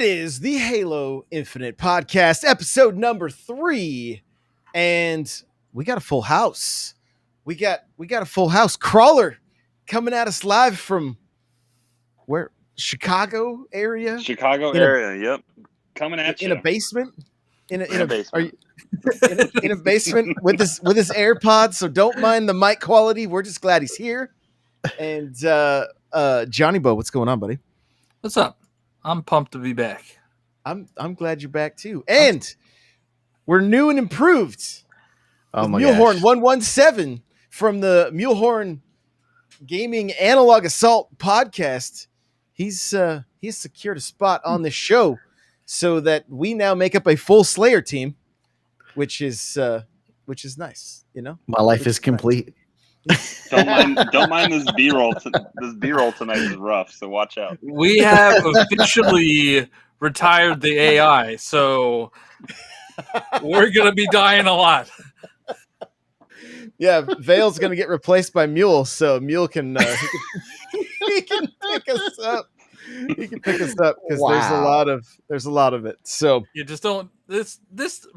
it is, the Halo Infinite podcast, episode number 3, and we got a full house. We got a full house. Crawlr coming at us live from where? Chicago area. Yep, coming at you in a basement. In a basement. Are you in a basement with his AirPods? So don't mind the mic quality. We're just glad he's here. And Johniibo, what's going on, buddy? What's up? I'm pumped to be back. I'm glad you're back too. And we're new and improved. Oh my Mulehorn gosh. 117 from the Mulehorn Gaming Analog Assault podcast. He's secured a spot on the show so that we now make up a full Slayer team, which is nice, you know? My life is complete. Don't mind this B-roll. This B-roll tonight is rough, so watch out. We have officially retired the AI, so we're gonna be dying a lot. Yeah, Vale's gonna get replaced by Mule, so Mule can he can pick us up. He can pick us up because there's a lot of it. So You just don't. This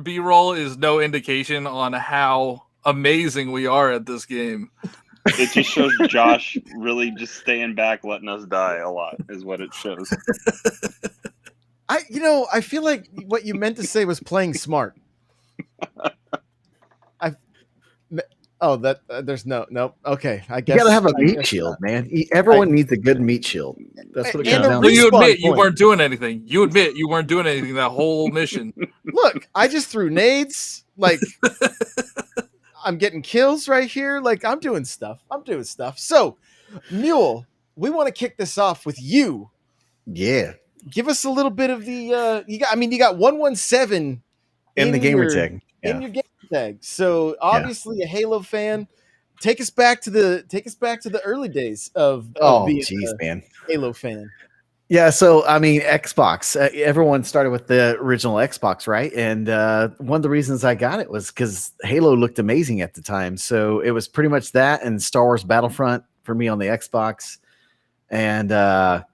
B-roll is no indication on how amazing we are at this game. It just shows Josh really just staying back, letting us die a lot, is what it shows. I feel like what you meant to say was playing smart. There's no. Okay, I guess You gotta have a meat shield, man. Everyone needs a good meat shield. That's what it comes down Well, to. you admit you point. weren't doing anything. You admit you weren't doing anything that whole mission. Look, I just threw nades. Like I'm getting kills right here. Like I'm doing stuff. So, Mule, we want to kick this off with you. Yeah. Give us a little bit of the you got 117 In the gamer tag. in Yeah. your game tag. So obviously a Halo fan. Take us back to the early days of being a man. Halo fan. Yeah, so I mean, Xbox. Everyone started with the original Xbox, right? And one of the reasons I got it was because Halo looked amazing at the time. So it was pretty much that and Star Wars Battlefront for me on the Xbox. And the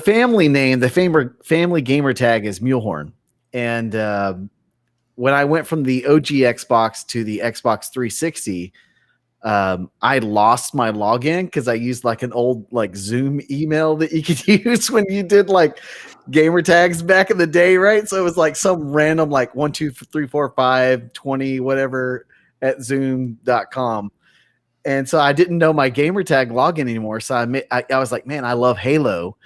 family name, the family gamer tag is Mulehorn. And when I went from the OG Xbox to the Xbox 360. I lost my login because I used like an old like Zoom email that you could use when you did like gamer tags back in the day, right? So it was like some random like 1, 2, 3, 4, 5, 20, whatever at zoom.com. And so I didn't know my gamer tag login anymore. So I was like, man, I love Halo.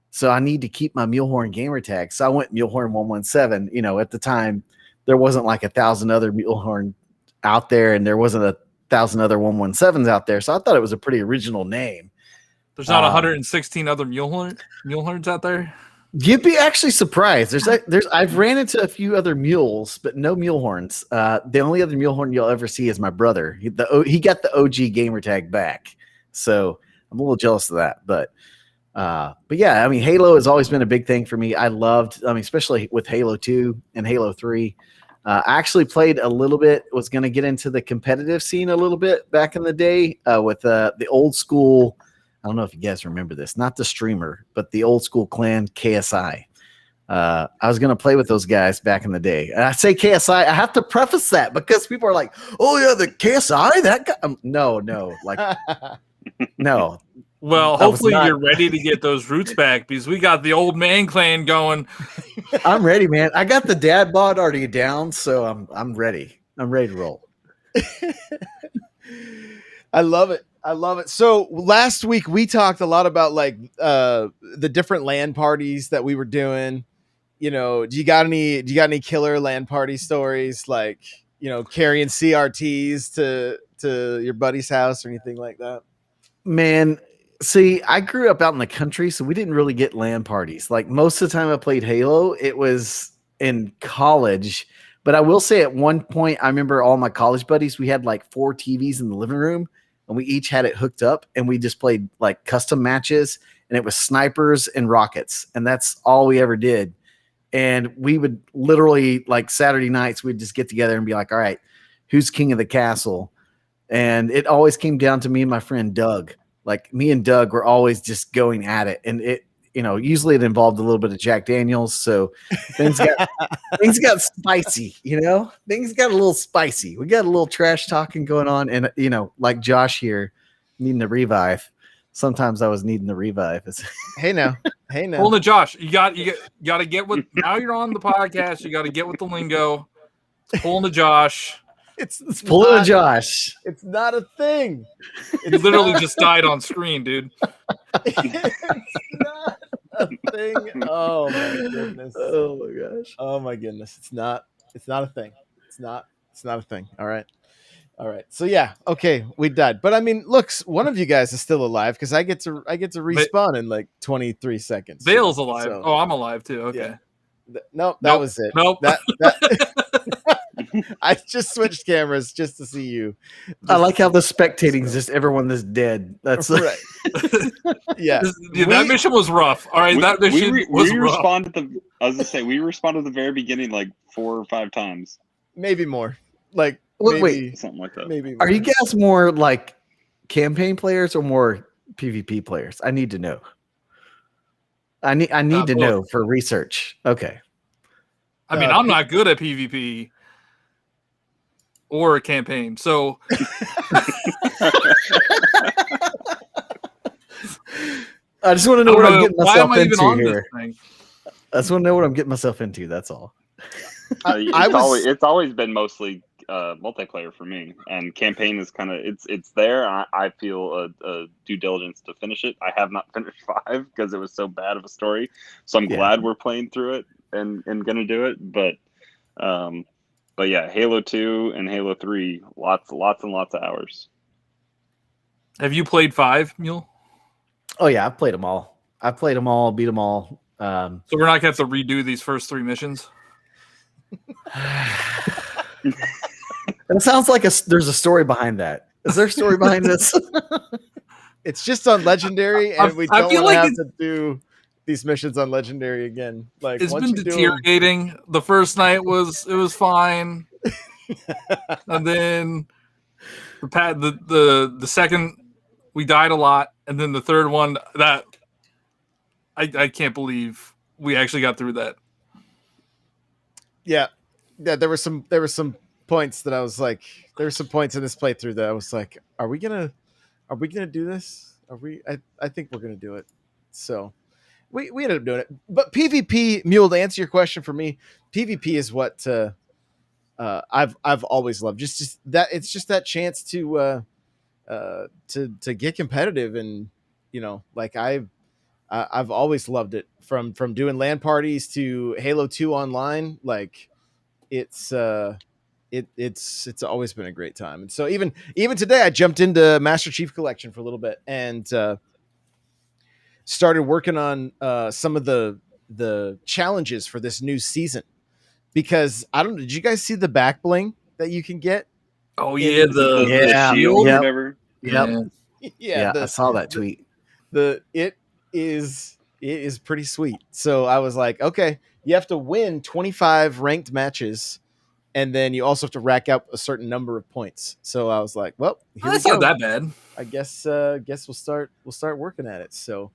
So I need to keep my Mulehorn gamer tag. So I went Mulehorn 117. At the time there wasn't like 1,000 other Mulehorn out there, and there wasn't 1,000 other 117s out there, so I thought it was a pretty original name. There's not 116 other Mulehorns out there. You'd be actually surprised. I've ran into a few other mules, but no Mulehorns. The only other Mulehorn you'll ever see is my brother. He got the OG gamer tag back, so I'm a little jealous of that. But yeah, I mean, Halo has always been a big thing for me. Especially with Halo 2 and Halo 3. I actually played a little bit, was going to get into the competitive scene a little bit back in the day with the old school. I don't know if you guys remember this, not the streamer, but the old school clan KSI. I was going to play with those guys back in the day. And I say KSI, I have to preface that because people are like, oh yeah, the KSI, that guy. No, no. Well, hopefully you're ready to get those roots back because we got the old man clan going. I'm ready, man. I got the dad bod already down, so I'm ready. I'm ready to roll. I love it. So last week we talked a lot about like the different LAN parties that we were doing. Do you got any killer LAN party stories, like carrying CRTs to your buddy's house or anything like that? Man, see, I grew up out in the country, so we didn't really get LAN parties. Like most of the time I played Halo, it was in college. But I will say at one point, I remember all my college buddies, we had like 4 TVs in the living room, and we each had it hooked up, and we just played like custom matches, and it was snipers and rockets. And that's all we ever did. And we would literally, like Saturday nights, we'd just get together and be like, all right, who's king of the castle? And it always came down to me and my friend Doug. Like me and Doug were always just going at it. And usually it involved a little bit of Jack Daniels, so things got spicy. Things got a little spicy. We got a little trash talking going on, and like Josh here needing the revive. Sometimes I was needing the revive. Hey now. Hold on, Josh. You got to get with. Now you're on the podcast. You got to get with the lingo. It's pulling to Josh. It's pulling to Josh. It's not a thing. You literally just died on screen, dude. It's not a thing. Oh my goodness. Oh my gosh. Oh my goodness. It's not a thing. It's not a thing. All right. So yeah, okay, we died. But I mean, look, one of you guys is still alive because I get to respawn in like 23 seconds. Vale's alive. So, oh, I'm alive too. Okay. yeah. Nope, that was it. Nope. That I just switched cameras just to see you. I like how the spectating is just everyone that's dead. That's right. Yeah. That mission was rough. All right, that mission was rough. I was gonna say we responded at the very beginning like 4 or 5 times. Maybe more. Like wait, something like that. Maybe more. Are you guys more like campaign players or more PvP players? I need to know. I need to know for research. Okay. I mean, I'm not good at PvP or a campaign, so I just want to know what I'm getting myself into here. I just want to know what I'm getting myself into. That's all. It's always been mostly multiplayer for me, and campaign is kind of it's there. I feel a due diligence to finish it. I have not finished 5 because it was so bad of a story, so I'm glad we're playing through it and gonna do it. But yeah, Halo 2 and Halo 3, lots and lots of hours. Have you played 5, Mule? Oh yeah, I've played them all. Beat them all. So we're not gonna have to redo these first 3 missions. It sounds like there's a story behind that. Is there a story behind this? It's just on Legendary, and we don't want to have to do these missions on Legendary again. Like it's been deteriorating. The first night was fine, and then the second we died a lot, and then the third one that I can't believe we actually got through that. Yeah, there were some points that I was like, there were some points in this playthrough that I was like, are we gonna do this? I think we're gonna do it. So we ended up doing it. But PvP, Mule, to answer your question, for me, PvP is what I've always loved. Just that it's just that chance to get competitive, and like I've always loved it from doing LAN parties to Halo 2 online. Like it's always been a great time. And so even today I jumped into Master Chief Collection for a little bit and started working on some of the challenges for this new season, because I don't know, did you guys see the back bling that you can get? Oh yeah, the shield or whatever. Yep. Yeah, I saw that tweet. It is pretty sweet. So I was like, okay, you have to win 25 ranked matches, and then you also have to rack up a certain number of points. So I was like, well, that's not that bad. I guess we'll start working at it. So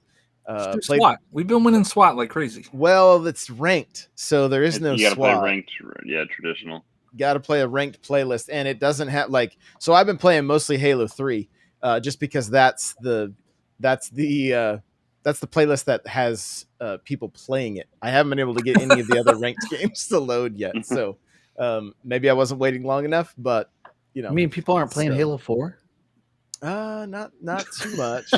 SWAT. We've been winning SWAT like crazy. Well, it's ranked, so there is no you gotta SWAT. play ranked, traditional. Got to play a ranked playlist, and it doesn't have so I've been playing mostly Halo 3, just because that's the playlist that has people playing it. I haven't been able to get any of the other ranked games to load yet, so maybe I wasn't waiting long enough. But I mean, people aren't playing Halo 4. Not too much.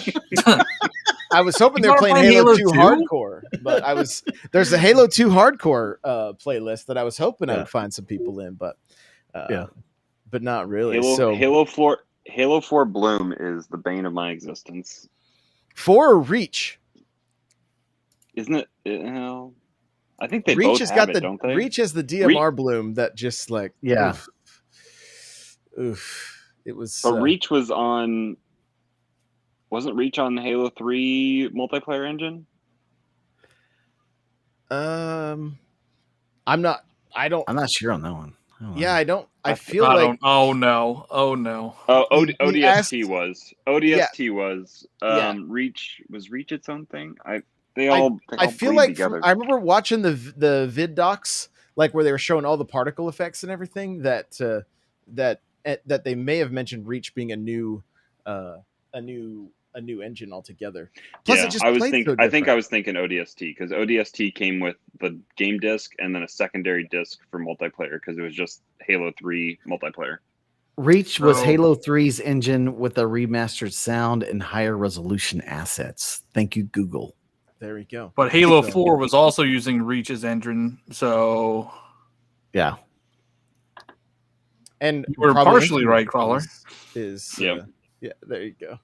I was hoping they were playing Halo 2 Hardcore, but there's a Halo 2 Hardcore playlist that I was hoping I would find some people in, but but not really. Halo 4 Bloom is the bane of my existence. 4 or Reach? Isn't it? I think they Reach both has have got it, the don't they? Reach has the DMR Bloom that just like oof. It was. So Reach was on. Wasn't Reach on Halo 3 multiplayer engine? I'm not sure on that one. I don't. I feel like. Oh no. ODST was. ODST Yeah. was. Reach was Reach its own thing. I feel like I remember watching the vid docs, like where they were showing all the particle effects and everything, that they may have mentioned Reach being a new engine altogether. Plus, it just I played so different. I think I was thinking ODST, because ODST came with the game disc and then a secondary disc for multiplayer, because it was just Halo 3 multiplayer. Reach was Halo 3's engine with a remastered sound and higher resolution assets. Thank you, Google. There we go. But Halo 4 was also using Reach's engine, so yeah. And we're partially right, Crawlr. Yeah, there you go.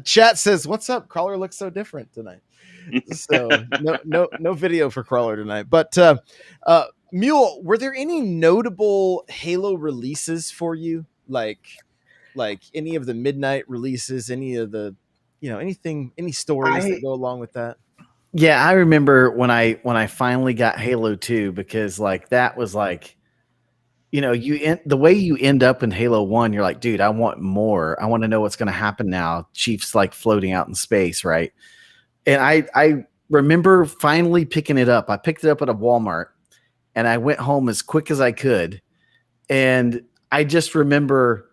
Chat says, "What's up? Crawlr looks so different tonight." So no video for Crawlr tonight. But Mule, were there any notable Halo releases for you? Like any of the midnight releases, any of the, any stories that go along with that? Yeah, I remember when I finally got Halo 2, because like that was like, the way you end up in Halo 1, you're like, dude, I want more. I want to know what's going to happen now. Chief's like floating out in space, right? And I remember finally picking it up. I picked it up at a Walmart, and I went home as quick as I could. And I just remember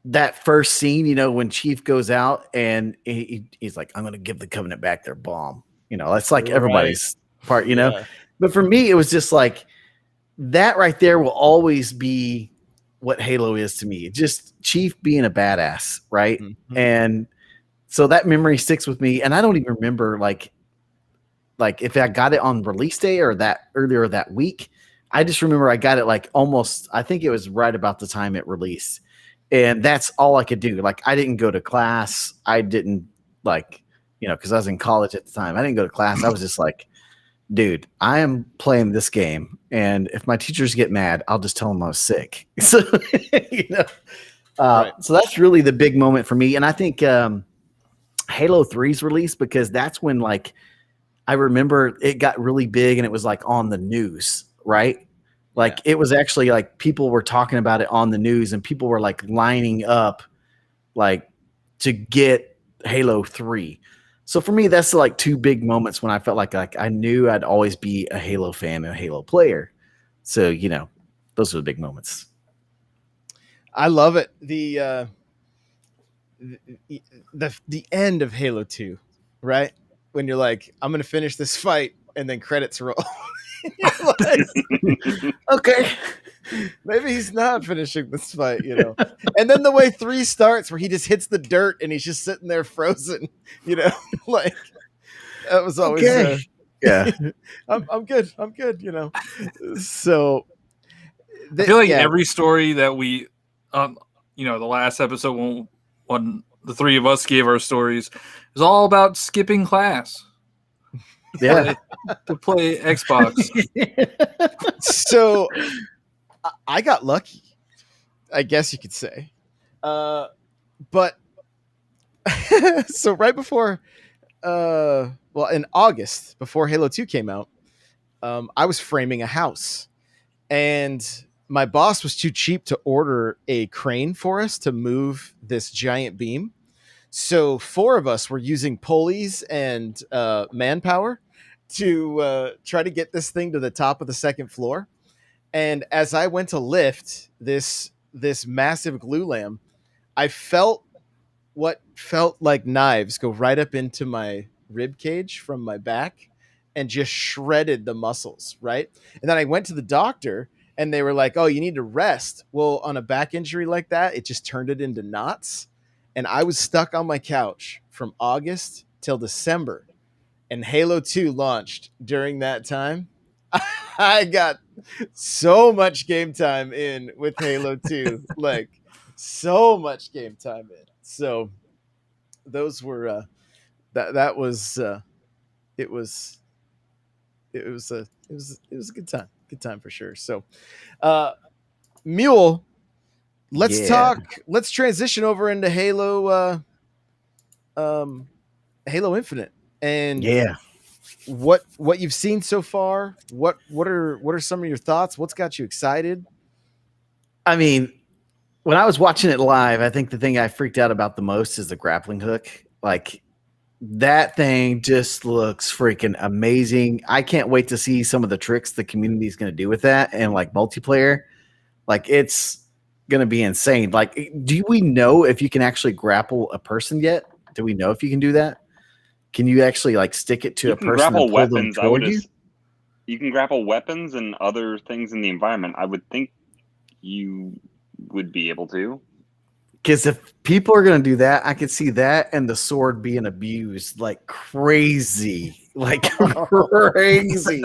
that first scene, when Chief goes out and he's like, I'm going to give the Covenant back their bomb. That's like everybody's part, Yeah. But for me, it was just like, that right there will always be what Halo is to me. Just Chief being a badass, right? Mm-hmm. And so that memory sticks with me. And I don't even remember like if I got it on release day or that earlier that week. I just remember I got it like almost, I think it was right about the time it released. And that's all I could do. Like, I didn't go to class. I didn't because I was in college at the time. I didn't go to class. I was just like, dude, I am playing this game, and if my teachers get mad, I'll just tell them I was sick. So, Right. So that's really the big moment for me. And I think Halo 3's release, because that's when like I remember it got really big and it was like on the news, right? Like it was actually like people were talking about it on the news, and people were like lining up like to get Halo 3. So for me, that's like two big moments when I felt like I knew I'd always be a Halo fan and a Halo player. So, those are the big moments. I love it. The end of Halo 2, right? When you're like, I'm going to finish this fight, and then credits roll. Like, okay, maybe he's not finishing this fight, And then the way 3 starts, where he just hits the dirt and he's just sitting there frozen, like that was always yeah. I'm good, So I feel like every story that we, the last episode when the three of us gave our stories is all about skipping class. Yeah, to play Xbox. So I got lucky, I guess you could say. But so right before, in August, before Halo 2 came out, I was framing a house, and my boss was too cheap to order a crane for us to move this giant beam. So 4 of us were using pulleys and manpower to try to get this thing to the top of the second floor. And as I went to lift this massive glue lamp, I felt what felt like knives go right up into my rib cage from my back and just shredded the muscles, right? And then I went to the doctor, and they were like, oh, you need to rest. Well, on a back injury like that, it just turned it into knots. And I was stuck on my couch from August till December, and Halo 2 launched during that time. I got so much game time in with Halo 2, like so much game time in. So those were that was it was a good time for sure. So Mule, let's talk. Let's transition over into Halo Infinite, and what you've seen so far. What are some of your thoughts? What's got you excited? I mean, when I was watching it live, I think the thing I freaked out about the most is the grappling hook. Like, that thing just looks freaking amazing. I can't wait to see some of the tricks the community is going to do with that and like multiplayer. Like it's going to be insane. Like, do we know if you can actually grapple a person yet? Do we know if you can do that? Can you actually like stick it to a person and pull them toward you? You can grapple weapons and other things in the environment. I would think you would be able to. Because if people are going to do that, I could see that and the sword being abused like crazy. Like crazy.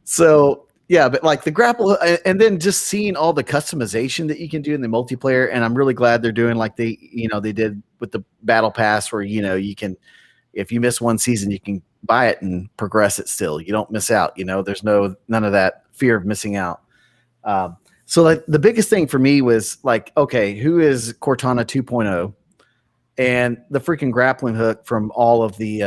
So, yeah, but like the grapple and then just seeing all the customization that you can do in the multiplayer. And I'm really glad they're doing like they did with the battle pass where, you can, if you miss one season, you can buy it and progress it still. You don't miss out. There's none of that fear of missing out. So like the biggest thing for me was like, okay, who is Cortana 2.0 and the freaking grappling hook from all of the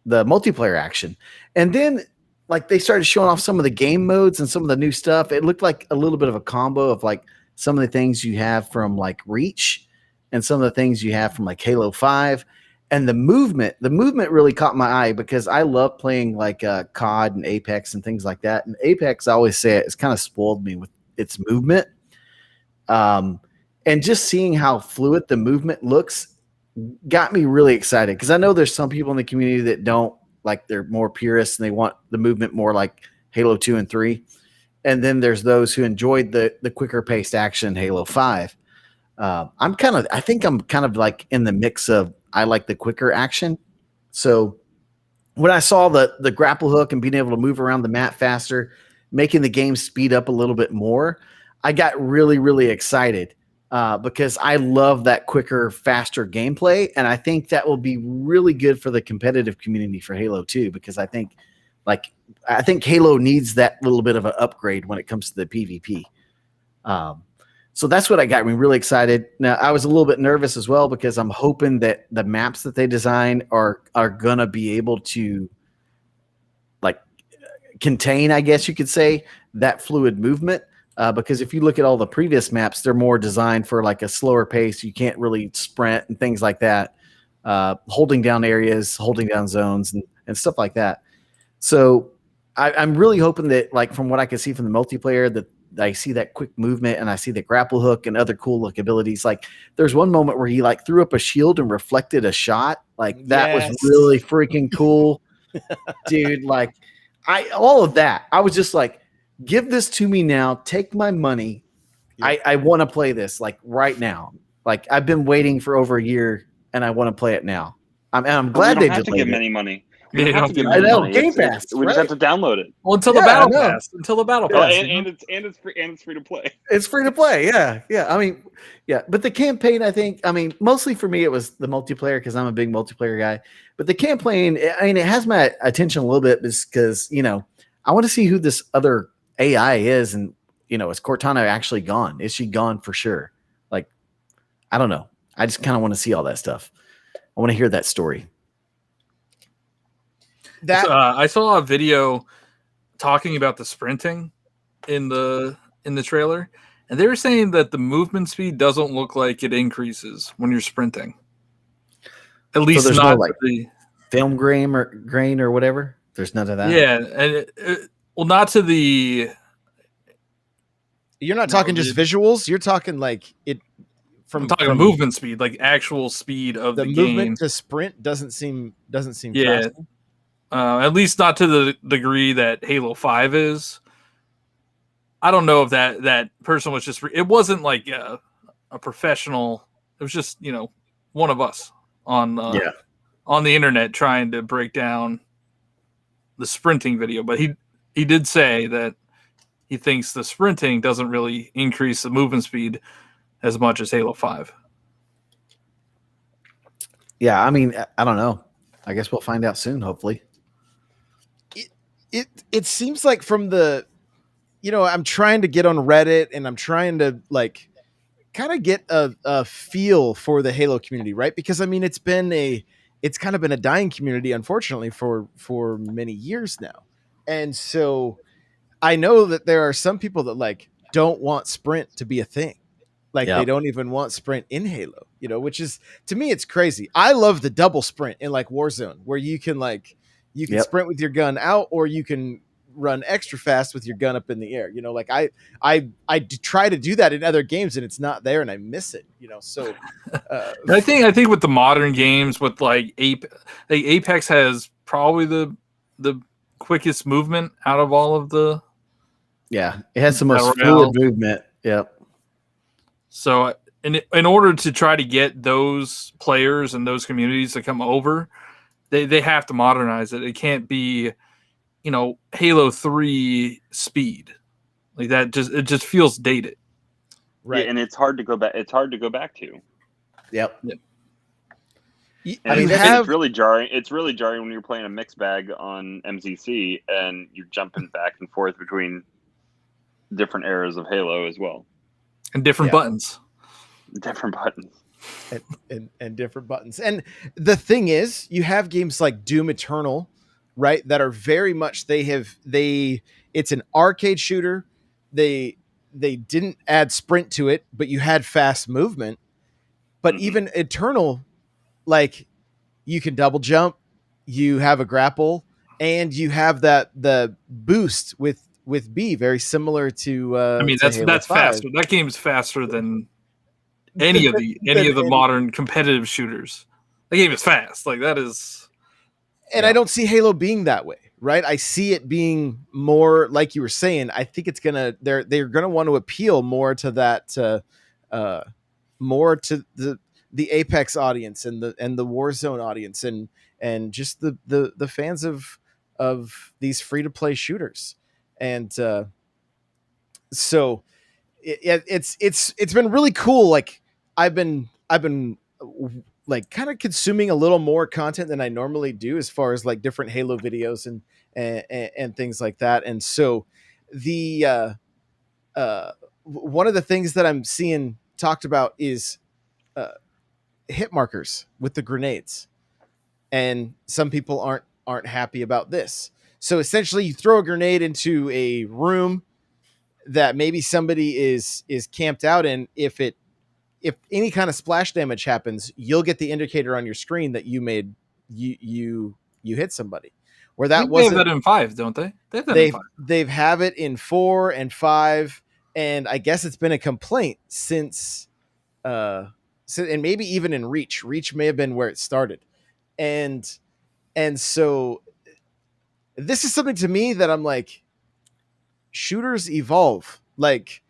multiplayer action. And then like they started showing off some of the game modes and some of the new stuff. It looked like a little bit of a combo of like some of the things you have from like Reach and some of the things you have from like Halo 5. And the movement really caught my eye because I love playing like COD and Apex and things like that. And Apex, I always say it's kind of spoiled me with its movement. And just seeing how fluid the movement looks got me really excited because I know there's some people in the community that don't like, they're more purists and they want the movement more like Halo 2 and 3. And then there's those who enjoyed the quicker paced action in Halo 5. I think I'm kind of like in the mix of I like the quicker action. So when I saw the grapple hook and being able to move around the map faster, making the game speed up a little bit more, I got really, really excited because I love that quicker, faster gameplay. And I think that will be really good for the competitive community for Halo 2 because I think Halo needs that little bit of an upgrade when it comes to the PvP. So that's what got me really excited. Now, I was a little bit nervous as well because I'm hoping that the maps that they design are going to be able to like contain, I guess you could say, that fluid movement. Because if you look at all the previous maps, they're more designed for like a slower pace. You can't really sprint and things like that. Holding down areas, holding down zones and stuff like that. So I'm really hoping that like from what I can see from the multiplayer that I see that quick movement and I see the grapple hook and other cool look abilities. Like there's one moment where he like threw up a shield and reflected a shot. Like that was really freaking cool, dude. Like all of that. I was just like, give this to me now. Take my money. Yep. I want to play this like right now. Like I've been waiting for over a year and I want to play it now. I'm glad they did give any money. I know Game Pass. We just have to download it. Well, until the battle pass. Until the battle pass. And it's free to play. It's free to play. Yeah. I mean, yeah. But the campaign, mostly for me, it was the multiplayer because I'm a big multiplayer guy. But the campaign, it has my attention a little bit because I want to see who this other AI is, and is Cortana actually gone? Is she gone for sure? Like, I don't know. I just kind of want to see all that stuff. I want to hear that story. I saw a video talking about the sprinting in the trailer, and they were saying that the movement speed doesn't look like it increases when you're sprinting. At least not no, like the film grain or whatever. There's none of that. Yeah, and not to the. You're not talking just visuals. You're talking like it. I'm talking movement speed, like actual speed of the game. Movement to sprint doesn't seem yeah. fast. At least not to the degree that Halo 5 is. I don't know if that person was just. It wasn't like a professional. It was just one of us on the internet trying to break down the sprinting video. But he did say that he thinks the sprinting doesn't really increase the movement speed as much as Halo 5. Yeah, I don't know. I guess we'll find out soon, hopefully. It seems like from the, I'm trying to get on Reddit and I'm trying to like kind of get a feel for the Halo community, right? Because it's kind of been a dying community, unfortunately, for many years now. And so I know that there are some people that like don't want sprint to be a thing. Like they don't even want sprint in Halo, you know, which is, to me, it's crazy. I love the double sprint in like Warzone, where you can sprint with your gun out, or you can run extra fast with your gun up in the air. You know, like I try to do that in other games and it's not there and I miss it, you know? So I think with the modern games, with like Apex has probably the quickest movement out of all of the. Yeah, it has the most fluid movement. Yep. So in order to try to get those players and those communities to come over, they have to modernize it. It can't be, you know, Halo 3 speed. Like that it just feels dated. Right. Yeah, and it's hard to go back. It's hard to go back to. Yep. I mean, it's really jarring. It's really jarring when you're playing a mixed bag on MCC and you're jumping back and forth between different eras of Halo as well. And different buttons. Different buttons. And different buttons. And the thing is, you have games like Doom Eternal, right, that are very much it's an arcade shooter. They didn't add sprint to it, but you had fast movement. But even Eternal, like, you can double jump, you have a grapple, and you have the boost with B, very similar to I mean, that's faster. That game's faster than any of the modern competitive shooters. The game is fast. Like that is. And I don't see Halo being that way, right? I see it being more like you were saying. I think they're gonna want to appeal more to that, more to the Apex audience and the Warzone audience and just the fans of these free to play shooters. And so it's been really cool. Like I've been like kind of consuming a little more content than I normally do, as far as like different Halo videos and things like that. And so the one of the things that I'm seeing talked about is hit markers with the grenades, and some people aren't happy about this. So essentially, you throw a grenade into a room that maybe somebody is camped out in. If any kind of splash damage happens, you'll get the indicator on your screen that you hit somebody. Where that wasn't, they have that in 5, don't they? They have it in 4 and 5, and I guess it's been a complaint since and maybe even in Reach. Reach may have been where it started, and so this is something to me that I'm like, shooters evolve. Like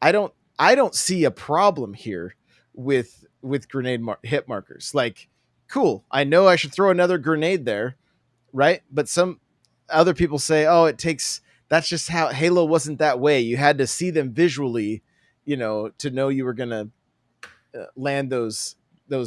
I don't see a problem here with grenade hit markers. Like, cool, I know I should throw another grenade there, right? But some other people say, oh, that's just how Halo wasn't that way. You had to see them visually, you know, to know you were gonna land those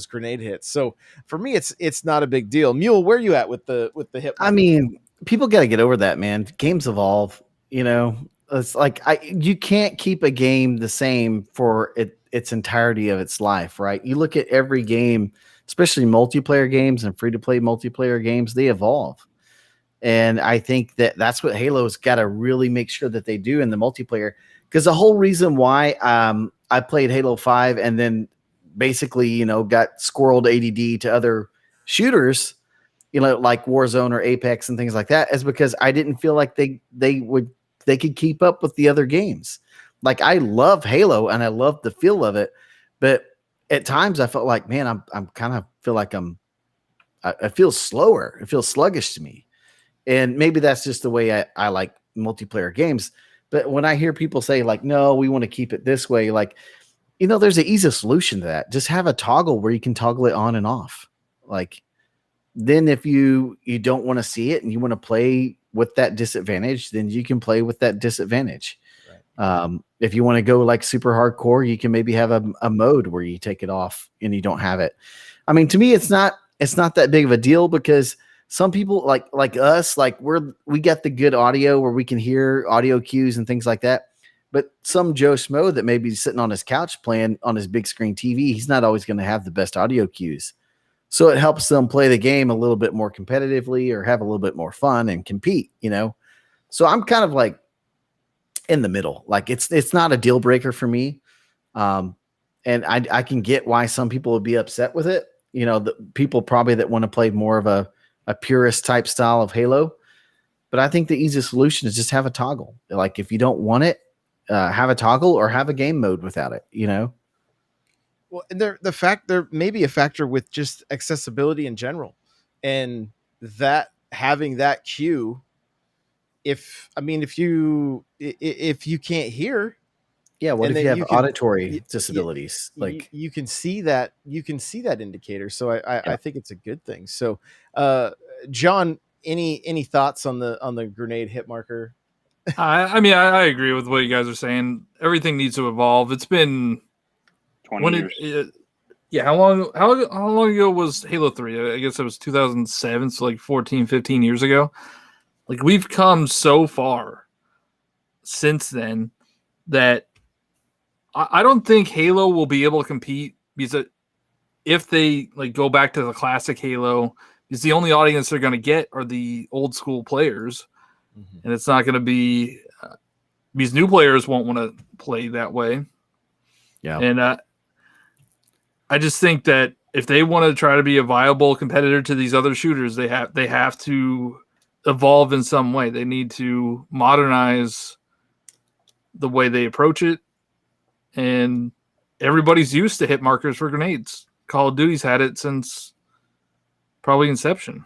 grenade hits. So for me, it's not a big deal. Mule, where are you at with the hit markers? I mean, people got to get over that, man. Games evolve, you know. It's like you can't keep a game the same for its entirety of its life, right? You look at every game, especially multiplayer games and free-to-play multiplayer games, they evolve. And I think that's what Halo's got to really make sure that they do in the multiplayer. Because the whole reason why I played Halo 5 and then basically, you know, got squirreled ADD to other shooters, you know, like Warzone or Apex and things like that, is because I didn't feel like they could keep up with the other games. Like, I love Halo and I love the feel of it, but at times I felt like, man, I'm kind of feel like I feel slower. It feels sluggish to me. And maybe that's just the way I like multiplayer games. But when I hear people say like, no, we want to keep it this way, like, you know, there's an easy solution to that. Just have a toggle where you can toggle it on and off. Like, then if you don't want to see it and you want to play with that disadvantage, then you can play with that disadvantage. Right. If you want to go like super hardcore, you can maybe have a mode where you take it off and you don't have it. I mean, to me, it's not that big of a deal, because some people like us, like we get the good audio where we can hear audio cues and things like that. But some Joe Schmo that may be sitting on his couch playing on his big screen TV, he's not always going to have the best audio cues. So it helps them play the game a little bit more competitively or have a little bit more fun and compete, you know? So I'm kind of like in the middle. Like it's not a deal breaker for me. and I can get why some people would be upset with it. You know, the people probably that want to play more of a purist type style of Halo. But I think the easiest solution is just have a toggle. Like if you don't want it, have a toggle or have a game mode without it, you know? Well, and there may be a factor with just accessibility in general, and that having that queue. If you can't hear, yeah, what and if then you have auditory disabilities? Like you can see that indicator. So I think it's a good thing. So, John, any thoughts on the grenade hit marker? I mean, I agree with what you guys are saying. Everything needs to evolve. It's been 20 years. Yeah, how long ago was Halo 3? I guess it was 2007, so like 14, 15 years ago. Like we've come so far since then that I don't think Halo will be able to compete, because if they like go back to the classic Halo, because the only audience they're going to get are the old school players, and it's not going to be these new players won't want to play that way. Yeah, and I just think that if they want to try to be a viable competitor to these other shooters, they have to evolve in some way. They need to modernize the way they approach it, and everybody's used to hit markers for grenades. Call of Duty's had it since probably inception.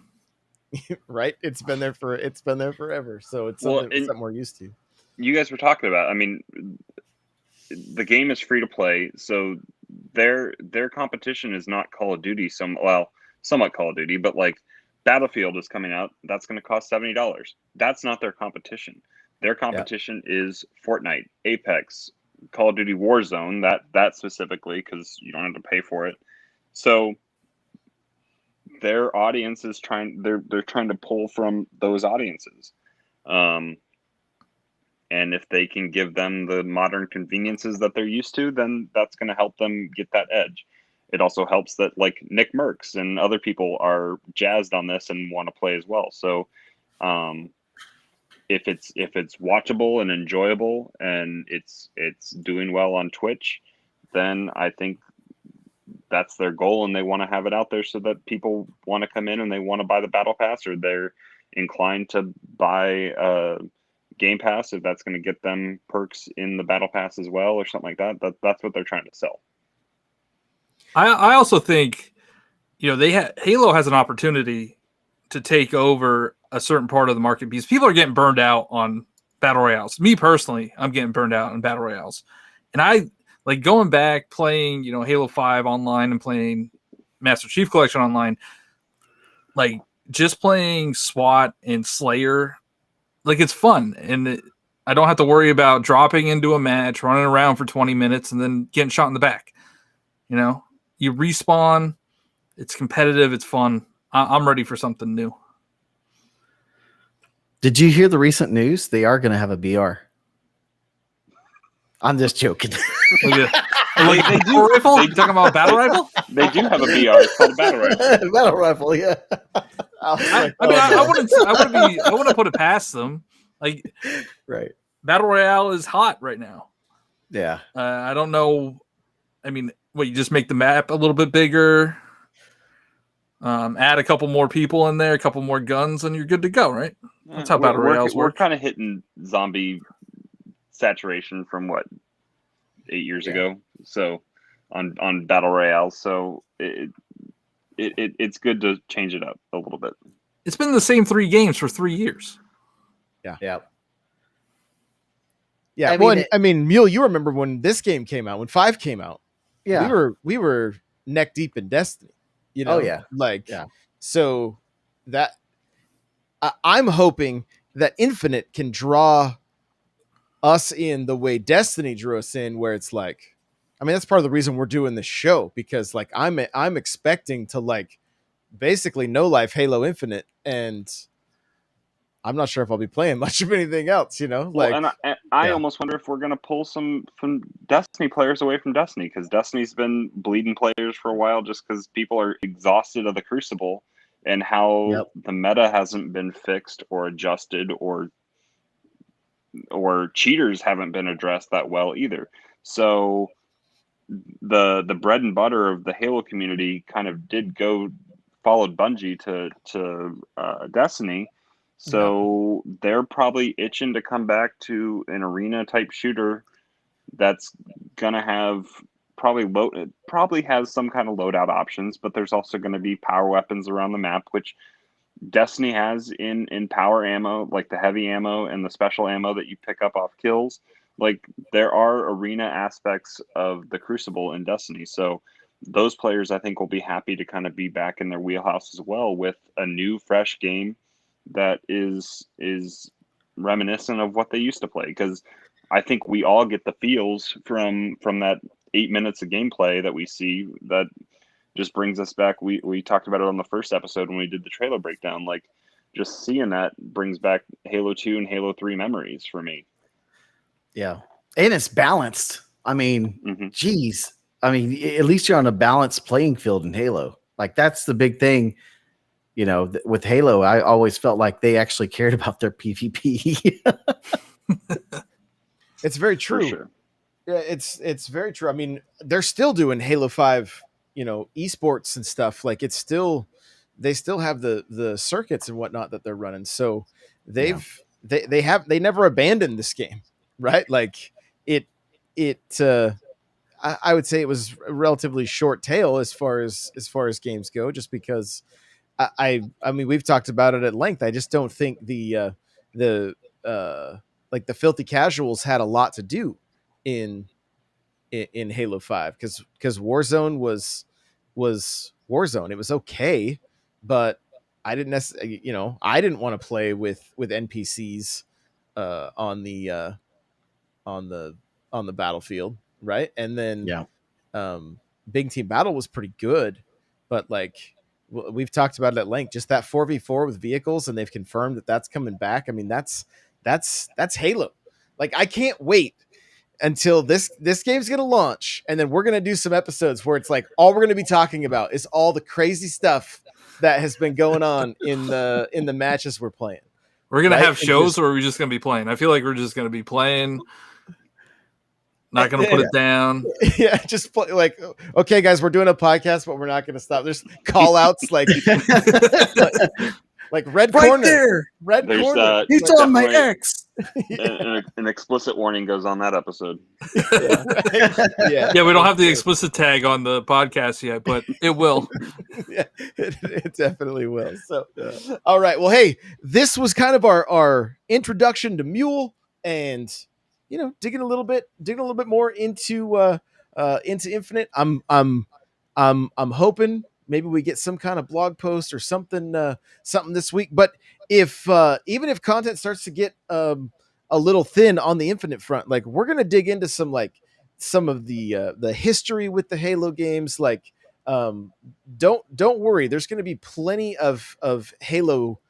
Right, it's been there forever, so it's something we're used to. You guys were talking about, I mean, the game is free to play, so their competition is not Call of Duty. Somewhat Call of Duty, but like Battlefield is coming out. That's going to cost $70. That's not their competition. Their competition is Fortnite, Apex, Call of Duty Warzone. That specifically, because you don't have to pay for it. So their audience is they're trying to pull from those audiences. And if they can give them the modern conveniences that they're used to, then that's going to help them get that edge. It also helps that like Nick Merckx and other people are jazzed on this and want to play as well. So if it's watchable and enjoyable and it's doing well on Twitch, then I think that's their goal, and they want to have it out there so that people want to come in and they want to buy the Battle Pass, or they're inclined to buy Game Pass if that's going to get them perks in the Battle Pass as well, or something like that. That's what they're trying to sell. I also think, Halo has an opportunity to take over a certain part of the market, because people are getting burned out on battle royales. Me personally, I'm getting burned out on battle royales, and I like going back playing, Halo 5 online and playing Master Chief Collection online, like just playing SWAT and Slayer. Like it's fun, and I don't have to worry about dropping into a match, running around for 20 minutes, and then getting shot in the back. You respawn. It's competitive. It's fun. I'm ready for something new. Did you hear the recent news? They are going to have a BR. I'm just joking. They do. Rifle? You talking about battle rifle? They do have a BR. It's called a battle rifle. Battle rifle, yeah. I wouldn't put it past them. Like, right. Battle Royale is hot right now. Yeah. I don't know. I mean, you just make the map a little bit bigger, add a couple more people in there, a couple more guns, and you're good to go, right? That's how Battle Royales work. We're kind of hitting zombie saturation from 8 years ago. So on Battle Royale. So it's good to change it up a little bit. It's been the same 3 games for 3 years. Yeah. Yeah. Yeah. I mean, Mule, you remember when this game came out, when 5 came out? Yeah. We were neck deep in Destiny. Oh yeah. So that I'm hoping that Infinite can draw us in the way Destiny drew us in, where it's like, I mean, that's part of the reason we're doing this show, because like I'm expecting to like basically no life Halo Infinite, and I'm not sure if I'll be playing much of anything else, I almost wonder if we're going to pull some Destiny players away from Destiny, because Destiny's been bleeding players for a while just because people are exhausted of the Crucible and how the meta hasn't been fixed or adjusted, or cheaters haven't been addressed that well either. So the bread and butter of the Halo community kind of followed Bungie to Destiny. So they're probably itching to come back to an arena type shooter that's gonna have probably has some kind of loadout options, but there's also going to be power weapons around the map, which Destiny has in power ammo, like the heavy ammo and the special ammo that you pick up off kills. Like there are arena aspects of the Crucible in Destiny, so those players I think will be happy to kind of be back in their wheelhouse as well with a new fresh game that is reminiscent of what they used to play, because I think we all get the feels from that 8 minutes of gameplay that we see that just brings us back. We talked about it on the first episode when we did the trailer breakdown. Like just seeing that brings back Halo 2 and Halo 3 memories for me. Yeah. And it's balanced. I mean, geez. I mean, at least you're on a balanced playing field in Halo. Like that's the big thing. You know, with Halo, I always felt like they actually cared about their PvP. It's very true. Sure. Yeah, it's very true. I mean, they're still doing Halo 5, esports and stuff. Like they still have the circuits and whatnot that they're running. So they never abandoned this game, right? Like I would say it was a relatively short tail as far as games go, just because I mean, we've talked about it at length. I just don't think the filthy casuals had a lot to do in Halo 5 because Warzone was Warzone. It was okay, but I didn't necessarily, I didn't want to play with NPCs on the battlefield, right? And then Big Team Battle was pretty good, but like we've talked about it at length, just that 4v4 with vehicles, and they've confirmed that that's coming back. I mean, that's Halo. Like I can't wait until this game's going to launch, and then we're going to do some episodes where it's like all we're going to be talking about is all the crazy stuff that has been going on in the matches we're playing. We're going to have shows, or are we just going to be playing? I feel like we're just going to be playing. Not going to put it down. Yeah, just play, like, okay, guys, we're doing a podcast, but we're not going to stop. There's call outs like like red right corner. There. Red corner. He's like, on my ex. An explicit warning goes on that episode. Yeah, we don't have the explicit tag on the podcast yet, but it will. Yeah, it definitely will. So, all right. Well, hey, this was kind of our introduction to Mule, and digging a little bit more into Infinite. I'm hoping maybe we get some kind of blog post or something this week. But if even if content starts to get a little thin on the Infinite front, like we're gonna dig into some of the history with the Halo games. Like don't worry, there's gonna be plenty of Halo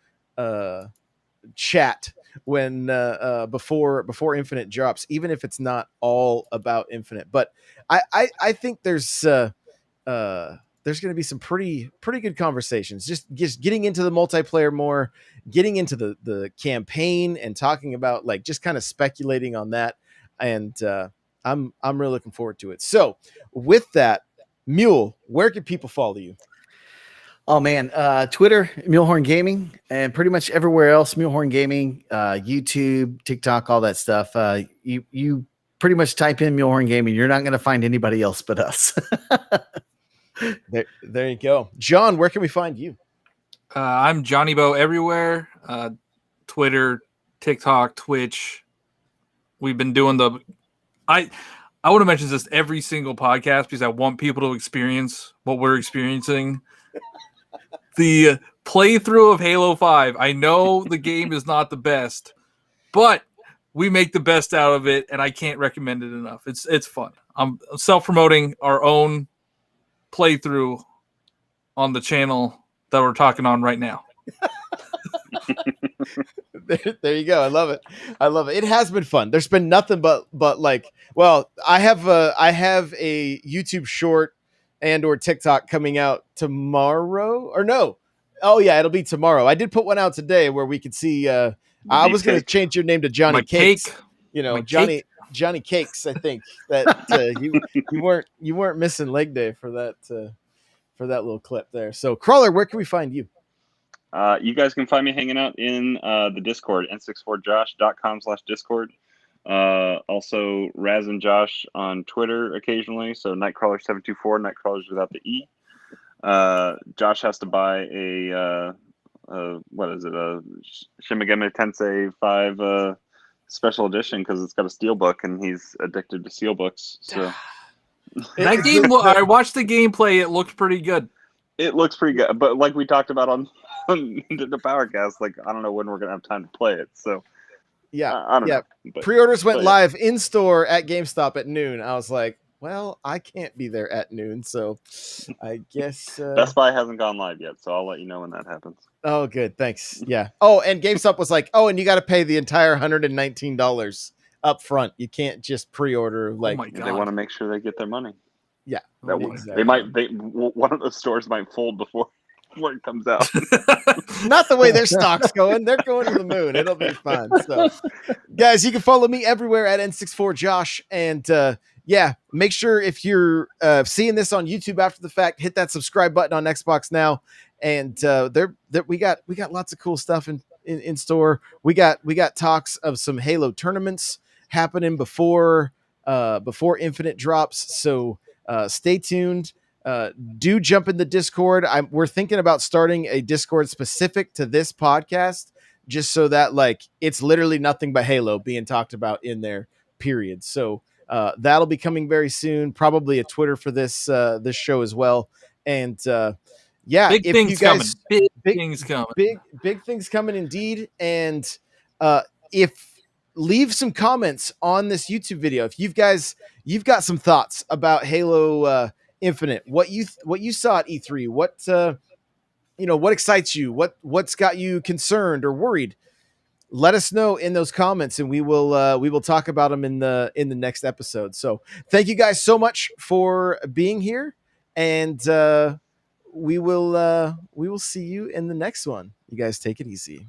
chat when before Infinite drops, even if it's not all about Infinite. But I think there's going to be some pretty good conversations, just getting into the multiplayer more, getting into the campaign, and talking about like just kind of speculating on that. And I'm really looking forward to it. So with that, Mule, where can people follow you? Oh man, Twitter, Mulehorn Gaming, and pretty much everywhere else, Mulehorn Gaming, YouTube, TikTok, all that stuff. You pretty much type in Mulehorn Gaming, you're not going to find anybody else but us. There you go. John, where can we find you? I'm Johniibo everywhere. Twitter, TikTok, Twitch. We've been doing I want to mention this every single podcast because I want people to experience what we're experiencing. The playthrough of Halo 5. I know the game is not the best, but we make the best out of it, and I can't recommend it enough. It's fun. I'm self-promoting our own playthrough on the channel that we're talking on right now. There you go. I love it. It has been fun. There's been nothing but like, well, I have a YouTube short and or TikTok coming out tomorrow, or no. Oh yeah, it'll be tomorrow. I did put one out today where we could see I was going to change your name to Johnny Cakes. My Johnny cake. Johnny Cakes. I think that you weren't missing leg day for that little clip there. So Crawlr, where can we find you? You guys can find me hanging out in the Discord, n64josh.com/Discord. Also, Raz and Josh on Twitter occasionally. So Nightcrawler724, Nightcrawlers without the E. Josh has to buy a what is it? A Shin Megami Tensei 5 special edition because it's got a steelbook and he's addicted to steelbooks. So that game, I watched the gameplay. It looked pretty good. It looks pretty good, but like we talked about on the Powercast, like I don't know when we're gonna have time to play it. So I don't know. But, pre-orders went live in store at GameStop at noon. I was like, well, I can't be there at noon, so I guess Best Buy hasn't gone live yet, so I'll let you know when that happens. Oh, good, thanks. Yeah. Oh, and GameStop was like, oh, and you got to pay the entire $119 up front. You can't just pre-order. Like, oh my God. They want to make sure they get their money. Yeah, exactly. One of those stores might fold before it comes out. Not the way their stock's going. They're going to the moon. It'll be fun. So, guys, you can follow me everywhere at N64Josh. And make sure if you're seeing this on YouTube after the fact, hit that subscribe button on Xbox Now. And we got lots of cool stuff in store. We got talks of some Halo tournaments happening before Infinite drops. So stay tuned. Do jump in the Discord. We're thinking about starting a Discord specific to this podcast, just so that like it's literally nothing but Halo being talked about in there, period. So that'll be coming very soon. Probably a Twitter for this show as well. And big things coming. Big things coming. Big things coming indeed. And leave some comments on this YouTube video if you've got some thoughts about Halo Infinite, what you saw at E3, what excites you, what's got you concerned or worried. Let us know in those comments, and we will talk about them in the next episode. So thank you guys so much for being here, and we will see you in the next one. You guys take it easy.